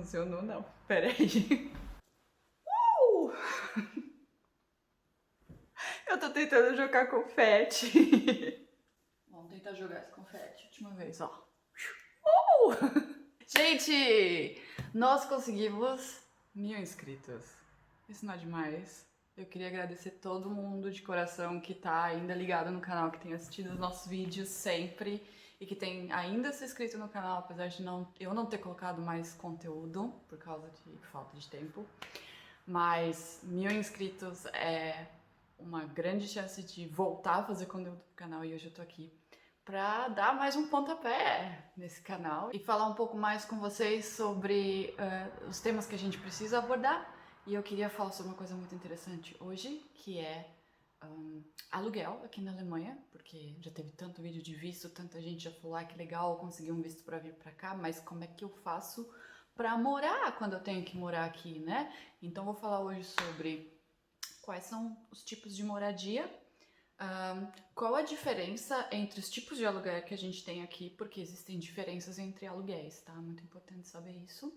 funcionou não. Pera aí. Eu tô tentando jogar confete. Vamos tentar jogar esse confete. Última vez, ó. Gente, nós conseguimos 1000 inscritos. Isso não é demais? Eu queria agradecer todo mundo de coração que tá ainda ligado no canal, que tem assistido os nossos vídeos sempre e que tem ainda se inscrito no canal, apesar de eu não ter colocado mais conteúdo por causa de falta de tempo. Mas 1000 inscritos é uma grande chance de voltar a fazer conteúdo pro canal e hoje eu tô aqui pra dar mais um pontapé nesse canal e falar um pouco mais com vocês sobre os temas que a gente precisa abordar. E eu queria falar sobre uma coisa muito interessante hoje, que é aluguel aqui na Alemanha, porque já teve tanto vídeo de visto, tanta gente já falou, ah, que legal, eu consegui um visto pra vir pra cá, mas como é que eu faço pra morar quando eu tenho que morar aqui, né? Então vou falar hoje sobre quais são os tipos de moradia, qual a diferença entre os tipos de aluguel que a gente tem aqui, porque existem diferenças entre aluguéis, tá? Muito importante saber isso.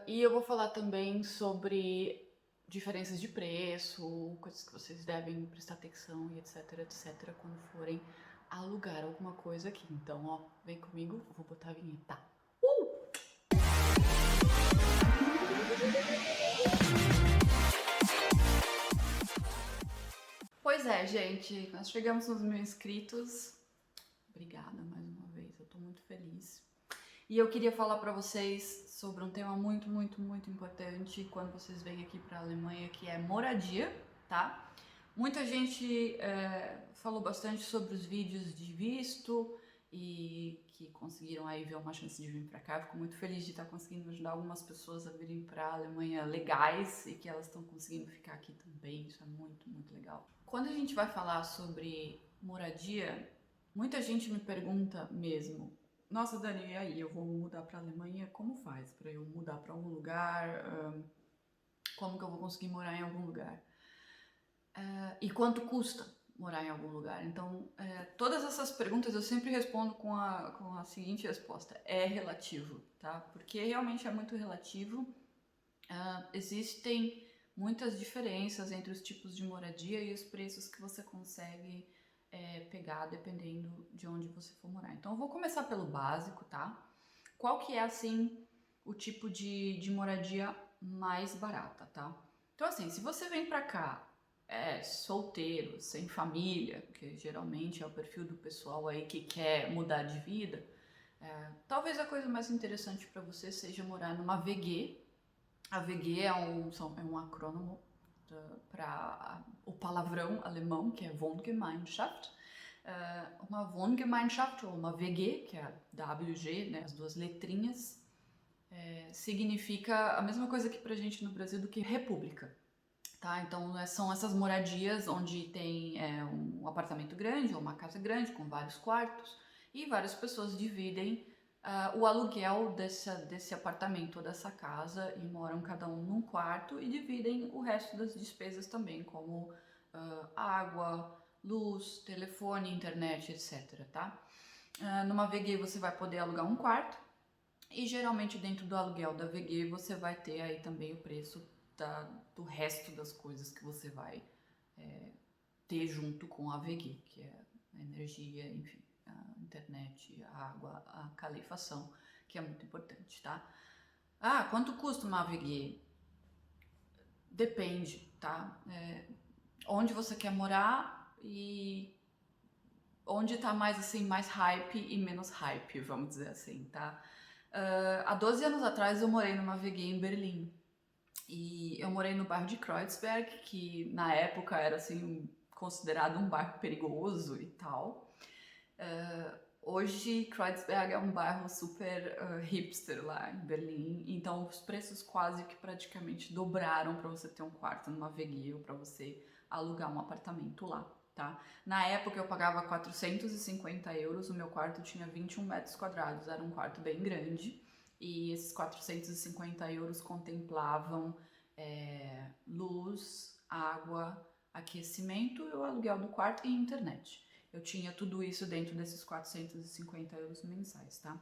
E eu vou falar também sobre diferenças de preço, coisas que vocês devem prestar atenção e etc, etc, quando forem alugar alguma coisa aqui. Então, ó, vem comigo, eu vou botar a vinheta. Pois é, gente, nós chegamos nos 1000 inscritos. Obrigada mais uma vez, eu tô muito feliz. E eu queria falar pra vocês sobre um tema muito, muito, muito importante quando vocês vêm aqui pra Alemanha, que é moradia, tá? Muita gente falou bastante sobre os vídeos de visto e que conseguiram aí ver uma chance de vir pra cá. Eu fico muito feliz de estar conseguindo ajudar algumas pessoas a virem pra Alemanha legais e que elas estão conseguindo ficar aqui também. Isso é muito, muito legal. Quando a gente vai falar sobre moradia, muita gente me pergunta mesmo, nossa, Dani, e aí, eu vou mudar pra Alemanha, como faz pra eu mudar pra algum lugar? Como que eu vou conseguir morar em algum lugar? E quanto custa morar em algum lugar? Então, todas essas perguntas eu sempre respondo com a seguinte resposta: é relativo, tá? Porque realmente é muito relativo. Existem muitas diferenças entre os tipos de moradia e os preços que você consegue pegar dependendo de onde você for morar. Então eu vou começar pelo básico, tá? Qual que é, assim, o tipo de moradia mais barata, tá? Então assim, se você vem pra cá solteiro, sem família, que geralmente é o perfil do pessoal aí que quer mudar de vida, talvez a coisa mais interessante pra você seja morar numa VG. A VG é um acrônimo para o palavrão alemão, que é Wohngemeinschaft. Uma Wohngemeinschaft, ou uma VG, que é a WG, né, as duas letrinhas, significa a mesma coisa aqui pra gente no Brasil do que república. Tá? Então são essas moradias onde tem um apartamento grande ou uma casa grande com vários quartos e várias pessoas dividem o aluguel desse apartamento ou dessa casa e moram cada um num quarto e dividem o resto das despesas também, como água, luz, telefone, internet, etc. Tá? Numa VG você vai poder alugar um quarto e geralmente dentro do aluguel da VG você vai ter aí também o preço do resto das coisas que você vai ter junto com a VG, que é a energia, enfim, a internet, a água, a calefação, que é muito importante, tá? Quanto custa uma VG? Depende, tá? Onde você quer morar e onde tá mais, assim, mais hype e menos hype, vamos dizer assim, tá? Há 12 anos atrás eu morei numa VG em Berlim. E eu morei no bairro de Kreuzberg, que na época era assim considerado um bairro perigoso e tal. Hoje Kreuzberg é um bairro super hipster lá em Berlim, então os preços quase que praticamente dobraram para você ter um quarto numa VG ou para você alugar um apartamento lá, tá? Na época eu pagava 450 euros, o meu quarto tinha 21 metros quadrados, era um quarto bem grande. E esses 450 euros contemplavam luz, água, aquecimento, o aluguel do quarto e internet. Eu tinha tudo isso dentro desses 450 euros mensais, tá?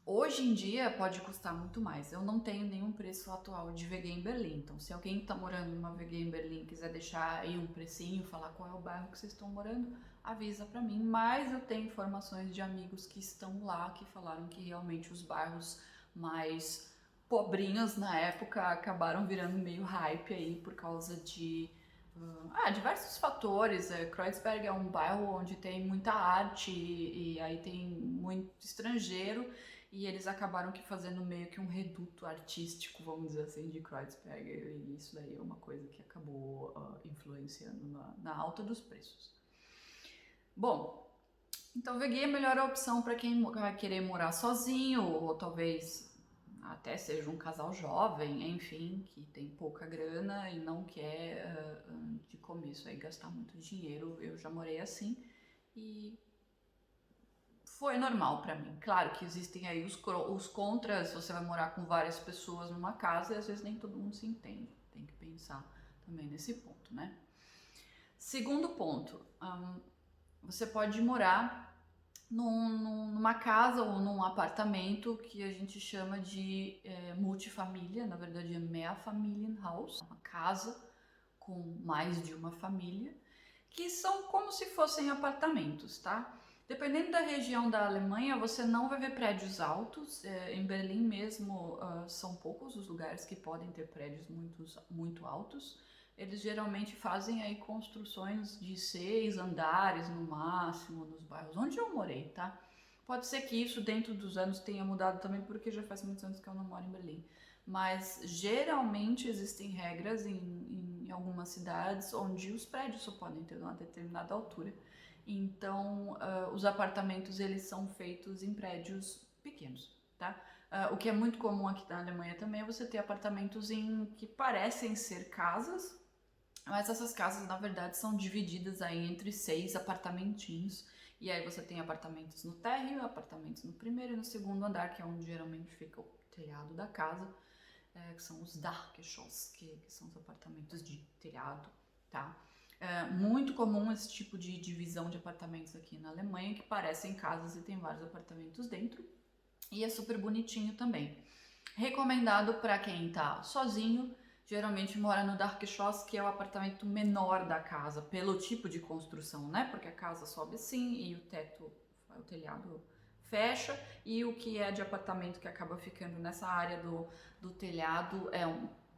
Hoje em dia pode custar muito mais. Eu não tenho nenhum preço atual de VG em Berlim. Então, se alguém está morando numa VG em Berlim quiser deixar aí um precinho, falar qual é o bairro que vocês estão morando, avisa para mim. Mas eu tenho informações de amigos que estão lá que falaram que realmente os bairros mais pobrinhos na época acabaram virando meio hype aí por causa de diversos fatores. Kreuzberg é um bairro onde tem muita arte e aí tem muito estrangeiro e eles acabaram que fazendo meio que um reduto artístico, vamos dizer assim, de Kreuzberg, e isso daí é uma coisa que acabou influenciando na alta dos preços. Bom, então VG é a melhor opção para quem vai querer morar sozinho ou talvez até seja um casal jovem, enfim, que tem pouca grana e não quer de começo aí gastar muito dinheiro. Eu já morei assim e foi normal para mim. Claro que existem aí os contras, você vai morar com várias pessoas numa casa e às vezes nem todo mundo se entende. Tem que pensar também nesse ponto, né? Segundo ponto, você pode morar numa casa ou num apartamento que a gente chama de multifamília, na verdade é Mehrfamilienhaus, uma casa com mais de uma família, que são como se fossem apartamentos, tá? Dependendo da região da Alemanha, você não vai ver prédios altos. Em Berlim mesmo, são poucos os lugares que podem ter prédios muito altos. Eles geralmente fazem aí construções de 6 andares no máximo nos bairros onde eu morei, tá? Pode ser que isso dentro dos anos tenha mudado também, porque já faz muitos anos que eu não moro em Berlim. Mas geralmente existem regras em algumas cidades onde os prédios só podem ter uma determinada altura. Então, os apartamentos eles são feitos em prédios pequenos, tá? O que é muito comum aqui na Alemanha também é você ter apartamentos que parecem ser casas, mas essas casas na verdade são divididas aí entre 6 apartamentinhos. E aí você tem apartamentos no térreo, apartamentos no primeiro e no segundo andar, que é onde geralmente fica o telhado da casa, que são os Dachgeschoss, que são os apartamentos de telhado, tá? É muito comum esse tipo de divisão de apartamentos aqui na Alemanha, que parecem casas e tem vários apartamentos dentro. E é super bonitinho também. Recomendado para quem tá sozinho, geralmente mora no Dachgeschoss, que é o apartamento menor da casa, pelo tipo de construção, né? Porque a casa sobe assim e o telhado fecha, e o que é de apartamento que acaba ficando nessa área do telhado é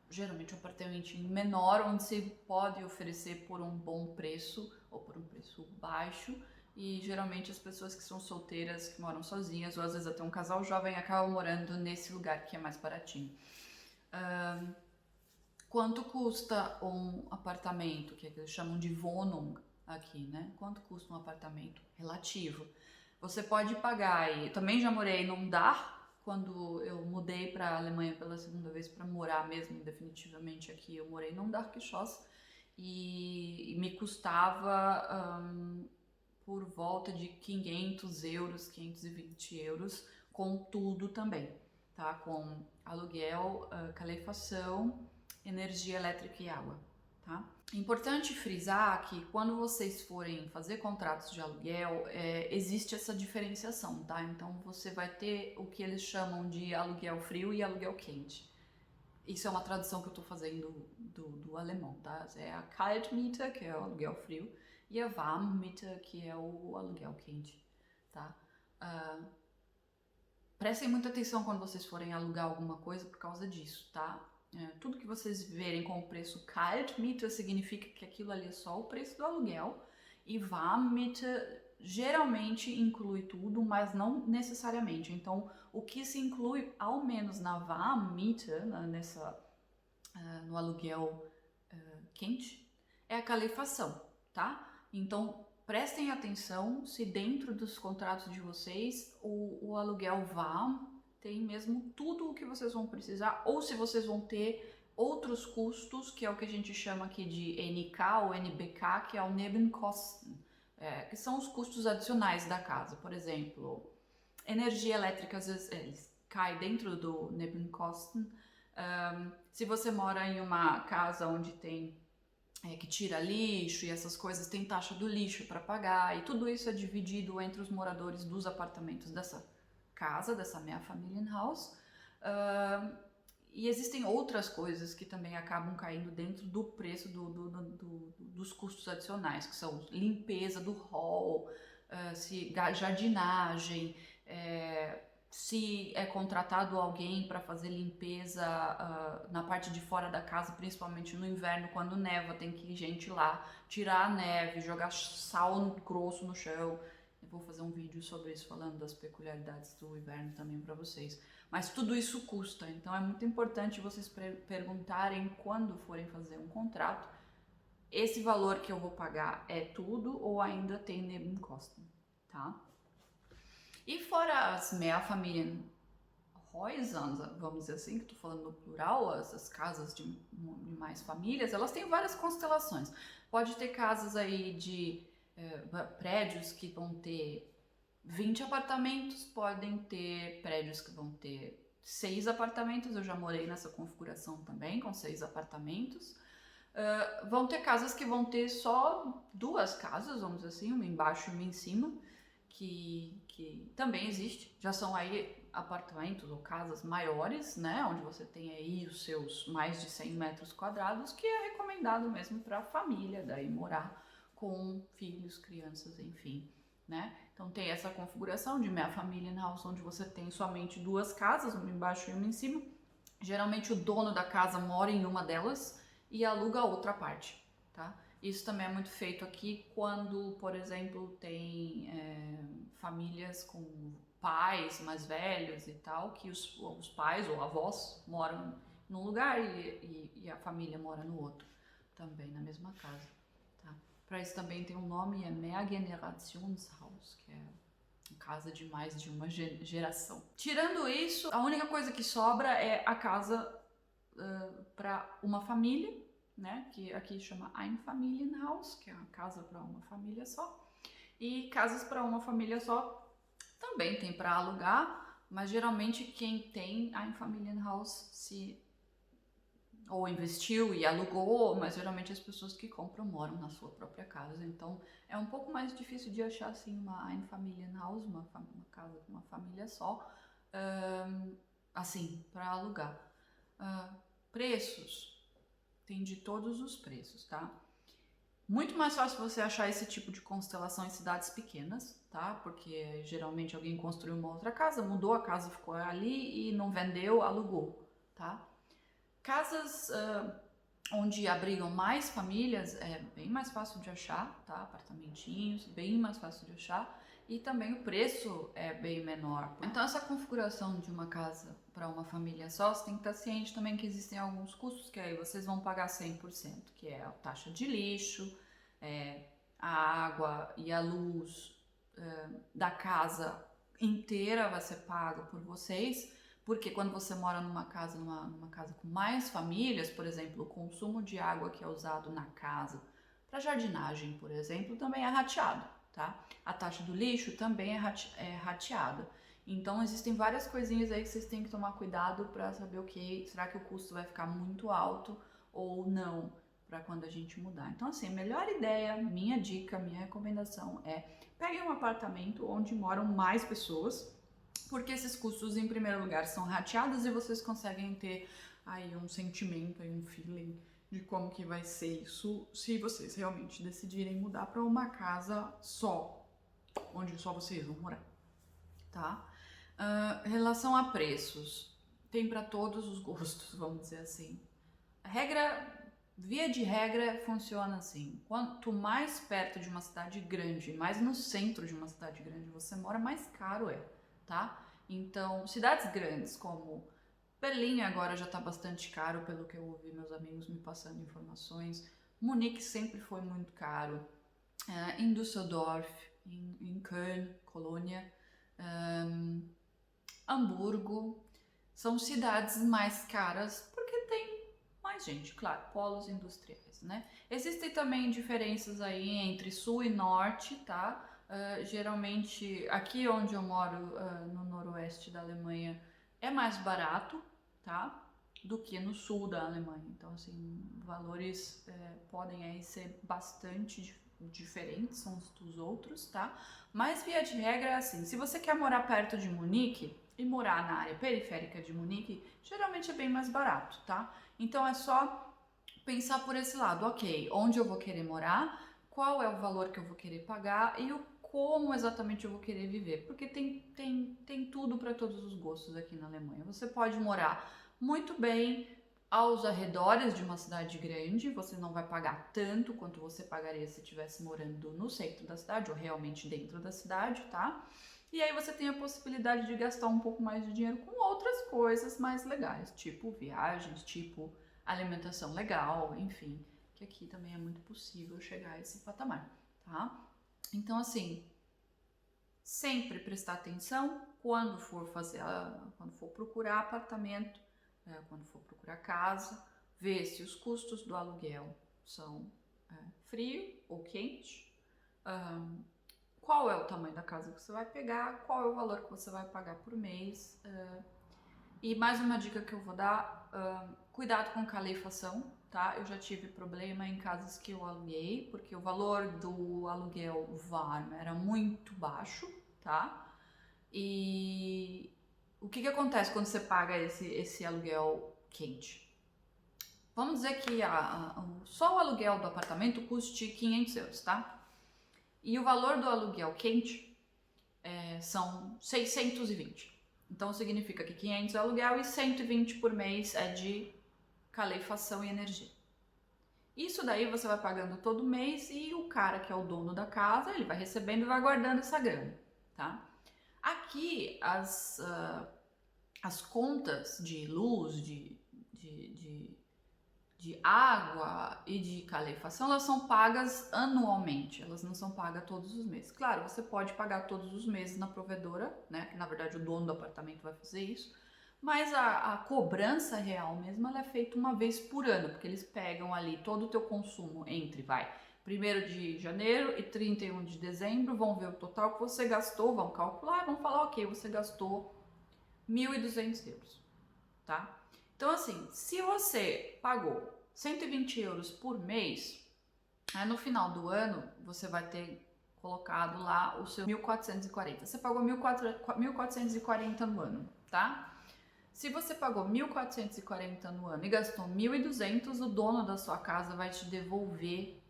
geralmente um apartamento menor, onde se pode oferecer por um bom preço ou por um preço baixo. E geralmente as pessoas que são solteiras, que moram sozinhas, ou às vezes até um casal jovem, acabam morando nesse lugar que é mais baratinho. Quanto custa um apartamento, que eles chamam de Wohnung aqui, né? Quanto custa um apartamento relativo? Você pode pagar, e também já morei num Dach, quando eu mudei para a Alemanha pela segunda vez para morar mesmo definitivamente aqui, eu morei num Dachgeschoss e me custava por volta de 500 euros, 520 euros, com tudo também, tá? Com aluguel, calefação, energia elétrica e água, tá? Importante frisar que quando vocês forem fazer contratos de aluguel, existe essa diferenciação, tá? Então você vai ter o que eles chamam de aluguel frio e aluguel quente. Isso é uma tradução que eu tô fazendo do alemão, tá? É a Kaltmiete, que é o aluguel frio, e a Warmmiete, que é o aluguel quente, tá? Prestem muita atenção quando vocês forem alugar alguma coisa por causa disso, tá? Tudo que vocês verem com o preço Kaltmiete significa que aquilo ali é só o preço do aluguel, e Warmmiete geralmente inclui tudo, mas não necessariamente. Então, o que se inclui, ao menos na Warmmiete, no aluguel quente, é a calefação, tá? Então, prestem atenção se dentro dos contratos de vocês o aluguel warm tem mesmo tudo o que vocês vão precisar, ou se vocês vão ter outros custos, que é o que a gente chama aqui de NK ou NBK, que é o Nebenkosten, que são os custos adicionais da casa. Por exemplo, energia elétrica, às vezes cai dentro do Nebenkosten. Se você mora em uma casa onde tem que tira lixo e essas coisas, tem taxa do lixo para pagar, e tudo isso é dividido entre os moradores dos apartamentos casa, dessa Mehrfamilienhaus. E existem outras coisas que também acabam caindo dentro do preço dos custos adicionais, que são limpeza do hall, jardinagem, se é contratado alguém para fazer limpeza na parte de fora da casa, principalmente no inverno, quando neva, tem que ir gente lá tirar a neve, jogar sal grosso no chão. Eu vou fazer um vídeo sobre isso, falando das peculiaridades do inverno também para vocês. Mas tudo isso custa, então é muito importante vocês perguntarem quando forem fazer um contrato, esse valor que eu vou pagar é tudo ou ainda tem Nebenkosten, tá? E fora as Mehrfamilienhäuser, vamos dizer assim, que estou falando no plural, as casas de mais famílias, elas têm várias constelações. Pode ter casas aí de prédios que vão ter 20 apartamentos, podem ter prédios que vão ter 6 apartamentos, eu já morei nessa configuração também, com 6 apartamentos. Vão ter casas que vão ter só 2 casas, vamos dizer assim, uma embaixo e uma em cima, que também existe. Já são aí apartamentos ou casas maiores, né, onde você tem aí os seus mais de 100 metros quadrados, que é recomendado mesmo para a família, daí morar com filhos, crianças, enfim, né? Então tem essa configuração de Mehrfamilienhaus, onde você tem somente 2 casas, uma embaixo e uma em cima. Geralmente o dono da casa mora em uma delas e aluga a outra parte, tá? Isso também é muito feito aqui quando, por exemplo, tem famílias com pais mais velhos e tal, que os pais ou avós moram num lugar e a família mora no outro, também na mesma casa, tá? Para isso também tem um nome, é Mehrgenerationshaus, que é casa de mais de uma geração. Tirando isso, a única coisa que sobra é a casa para uma família, né? Que aqui chama Einfamilienhaus, que é uma casa para uma família só. E casas para uma família só também tem para alugar, mas geralmente quem tem Einfamilienhaus se ou investiu e alugou, mas geralmente as pessoas que compram moram na sua própria casa, então é um pouco mais difícil de achar assim uma Einfamilienhaus, uma casa com uma família só, assim, para alugar. Preços, tem de todos os preços, tá? Muito mais fácil você achar esse tipo de constelação em cidades pequenas, tá? Porque geralmente alguém construiu uma outra casa, mudou a casa, ficou ali e não vendeu, alugou, tá? Casas onde abrigam mais famílias é bem mais fácil de achar, tá? Apartamentinhos, bem mais fácil de achar. E também o preço é bem menor. Então essa configuração de uma casa para uma família só, você tem que estar ciente também que existem alguns custos que aí vocês vão pagar 100%, que é a taxa de lixo, a água e a luz da casa inteira vai ser paga por vocês, porque quando você mora numa casa com mais famílias, por exemplo, o consumo de água que é usado na casa para jardinagem, por exemplo, também é rateado, tá? A taxa do lixo também é rateada. Então existem várias coisinhas aí que vocês têm que tomar cuidado para saber será que o custo vai ficar muito alto ou não para quando a gente mudar. Então assim, a melhor ideia, minha dica, minha recomendação é peguem um apartamento onde moram mais pessoas, porque esses custos em primeiro lugar são rateados e vocês conseguem ter aí um sentimento, aí um feeling de como que vai ser isso se vocês realmente decidirem mudar para uma casa só, onde só vocês vão morar, tá? Em relação a preços, tem para todos os gostos, vamos dizer assim. Via de regra, funciona assim: quanto mais perto de uma cidade grande, mais no centro de uma cidade grande você mora, mais caro é, tá? Então, cidades grandes como Berlim agora já tá bastante caro, pelo que eu ouvi meus amigos me passando informações. Munique sempre foi muito caro. Em Düsseldorf, em Köln, Colônia, Hamburgo, são cidades mais caras porque tem mais gente, claro, polos industriais, né? Existem também diferenças aí entre sul e norte, tá? Geralmente, aqui onde eu moro, no noroeste da Alemanha, é mais barato, tá? Do que no sul da Alemanha. Então, assim, valores podem aí ser bastante diferentes uns dos outros, tá? Mas via de regra é assim, se você quer morar perto de Munique e morar na área periférica de Munique, geralmente é bem mais barato, tá? Então é só pensar por esse lado, ok, onde eu vou querer morar, qual é o valor que eu vou querer pagar e o como exatamente eu vou querer viver, porque tem tudo para todos os gostos aqui na Alemanha. Você pode morar muito bem aos arredores de uma cidade grande, você não vai pagar tanto quanto você pagaria se estivesse morando no centro da cidade ou realmente dentro da cidade, tá? E aí você tem a possibilidade de gastar um pouco mais de dinheiro com outras coisas mais legais, tipo viagens, tipo alimentação legal, enfim, que aqui também é muito possível chegar a esse patamar, tá? Então, assim, sempre prestar atenção quando for quando for procurar apartamento, quando for procurar casa, ver se os custos do aluguel são frio ou quente, qual é o tamanho da casa que você vai pegar, qual é o valor que você vai pagar por mês. E mais uma dica que eu vou dar, cuidado com calefação, tá? Eu já tive problema em casas que eu aluguei, porque o valor do aluguel varm era muito baixo, tá? E o que acontece quando você paga esse aluguel quente? Vamos dizer que só o aluguel do apartamento custe 500 euros, tá? E o valor do aluguel quente são 620. Então significa que 500 é aluguel e 120 por mês é de calefação e energia. Isso daí você vai pagando todo mês e o cara que é o dono da casa, ele vai recebendo e vai guardando essa grana, tá? Aqui as contas de luz, de água e de calefação, elas são pagas anualmente, elas não são pagas todos os meses. Claro, você pode pagar todos os meses na provedora, né? Que na verdade o dono do apartamento vai fazer isso, mas a cobrança real mesmo ela é feita uma vez por ano, porque eles pegam ali todo o teu consumo entre, 1º de janeiro e 31 de dezembro, vão ver o total que você gastou, vão calcular, vão falar, ok, você gastou 1.200 euros, tá? Então assim, se você pagou 120 euros por mês, aí no final do ano você vai ter colocado lá o seu 1.440. Você pagou 1.440 no ano, tá? Se você pagou 1.440 no ano e gastou 1.200, o dono da sua casa vai te devolver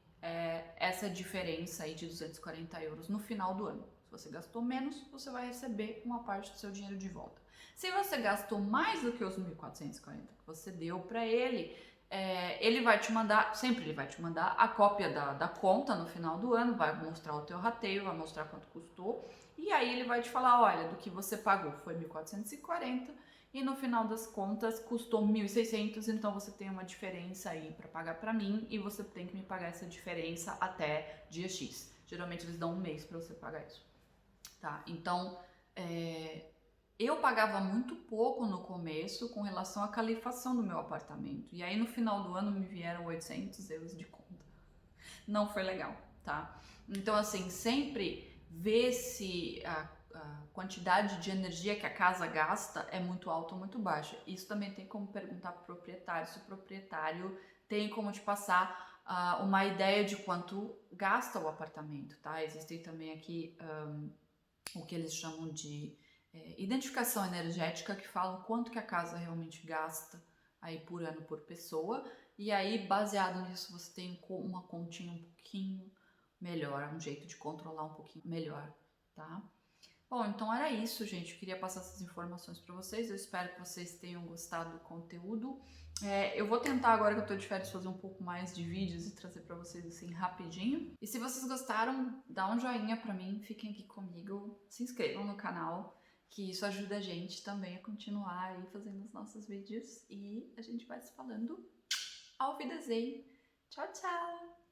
essa diferença aí de 240 euros no final do ano. Se você gastou menos, você vai receber uma parte do seu dinheiro de volta. Se você gastou mais do que os 1.440 que você deu para ele, ele vai te mandar, sempre ele vai te mandar a cópia da conta no final do ano, vai mostrar o teu rateio, vai mostrar quanto custou, e aí ele vai te falar, olha, do que você pagou foi 1.440 e no final das contas custou 1.600, então você tem uma diferença aí para pagar para mim e você tem que me pagar essa diferença até dia X. Geralmente eles dão um mês para você pagar isso, tá? Então, eu pagava muito pouco no começo com relação à calefação do meu apartamento. E aí no final do ano me vieram 800 euros de conta. Não foi legal, tá? Então assim, sempre ver se a quantidade de energia que a casa gasta é muito alta ou muito baixa. Isso também tem como perguntar para o proprietário, se o proprietário tem como te passar uma ideia de quanto gasta o apartamento, tá? Existem também aqui o que eles chamam de identificação energética, que falam quanto que a casa realmente gasta aí por ano por pessoa, e aí baseado nisso você tem uma continha um pouquinho melhor, um jeito de controlar um pouquinho melhor, tá? Bom, então era isso, gente, eu queria passar essas informações para vocês, eu espero que vocês tenham gostado do conteúdo. Eu vou tentar agora que eu tô de férias fazer um pouco mais de vídeos e trazer para vocês assim rapidinho. E se vocês gostaram, dá um joinha para mim, fiquem aqui comigo, se inscrevam no canal, que isso ajuda a gente também a continuar aí fazendo os nossos vídeos e a gente vai se falando. Auf Wiedersehen! Tchau, tchau!